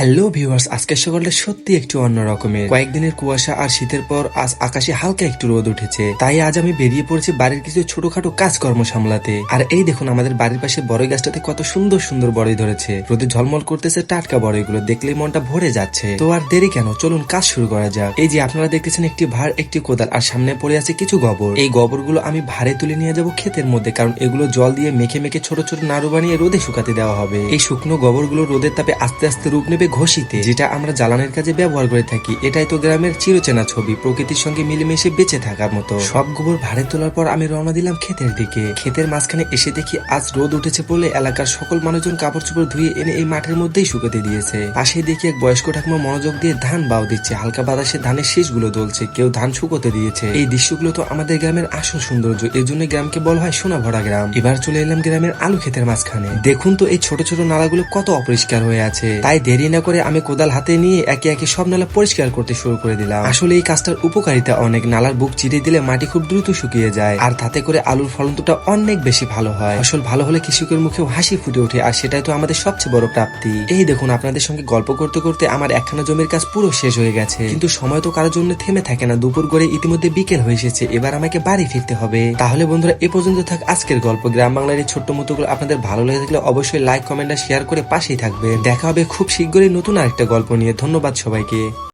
Hello viewers, আজকের সকালটা সত্যি একটু অন্যরকমের। কয়েকদিনের কুয়াশা আর শীতের পর আজ আকাশে হালকা একটু রোদ উঠেছে। তাই আজ আমি বেরিয়ে পড়েছি বাড়ির কিছু ছোটখাটো কাজকর্ম সামলাতে। আর এই দেখুন, আমাদের বাড়ির পাশে বড়ই গাছটাতে কত সুন্দর সুন্দর বড়ই ধরেছে। রোদে ঝলমল করতেছে টাটকা বড়ইগুলো, দেখলেই মনটা ভরে যাচ্ছে। তো আর দেরি কেন, চলুন কাজ শুরু করা যাক। এই যে আপনারা দেখতেছেন একটি ভার, একটি কোদাল, আর সামনে পড়ে আছে কিছু গোবর। এই গোবরগুলো আমি ভারে তুলে নিয়ে যাব ক্ষেতের মধ্যে, কারণ এগুলো জল দিয়ে মেখে মেখে ছোট ছোট নাড়ু বানিয়ে রোদে শুকাতে দেওয়া হবে। এই শুকনো গোবরগুলো রোদের তাপে আস্তে আস্তে রূপ নেবে ঘষিতে, যেটা আমরা জ্বালানির কাজে ব্যবহার করে থাকি। এটাই তো গ্রামের চিরচেনা ছবি, প্রকৃতির সঙ্গে মিলেমিশে বেঁচে থাকার মতো। সব গোবর ভারে তোলার পর আমি রওনা দিলাম ক্ষেতের দিকে। ক্ষেতের মাঝখানে এসে দেখি আজ রোদ উঠেছে বলে এলাকার সকল মানুষজন কাপড় চোপড় ধুয়ে এনে এই মাঠের মধ্যেই শুকাতে দিয়েছে। পাশে দেখি এক বয়স্ক ঠাকুমা মনোযোগ দিয়ে ধান বাও দিচ্ছে। হালকা বাতাসে ধানের শীষগুলো দলছে, কেউ ধান শুকোতে দিয়েছে। এই দৃশ্যগুলো তো আমাদের গ্রামের আসল সৌন্দর্য, এই জন্য গ্রামকে বলা হয় সোনা ভরা গ্রাম। এবার চলে এলাম গ্রামের আলু ক্ষেতের মাঝখানে। দেখুন তো এই ছোট ছোট নালাগুলো কত অপরিষ্কার হয়ে আছে। তাই দেরি না করে আমি কোদাল হাতে নিয়ে একে একে সব নালা পরিষ্কার করতে শুরু করে দিলাম। আসলে এই কাজটার উপকারিতা অনেক। নালার বুক চিরে দিলে মাটি খুব দ্রুত শুকিয়ে যায়, আর তাতে করে আলুর ফলনটা অনেক বেশি ভালো হয়। ফসল ভালো হলে কৃষকের মুখেও হাসি ফুটে ওঠে, আর সেটাই তো আমাদের সবচেয়ে বড় প্রাপ্তি। এই দেখুন, আপনাদের সঙ্গে গল্প করতে করতে আমার একখানা জমির কাজ পুরো শেষ হয়ে গেছে। কিন্তু সময় তো কারোর জন্য থেমে থাকে না। দুপুর করে ইতিমধ্যে বিকেল হয়ে এসেছে, এবার আমাকে বাড়ি ফিরতে হবে। তাহলে বন্ধুরা, এ পর্যন্ত থাক আজকের গল্প। গ্রাম বাংলার এই ছোট্ট মতোগুলো আপনাদের ভালো লেগে থাকলে অবশ্যই লাইক, কমেন্ট আর শেয়ার করে পাশেই থাকবে। দেখা হবে খুব শীঘ্রই নতুন আরেকটা গল্প নিয়ে। ধন্যবাদ সবাইকে।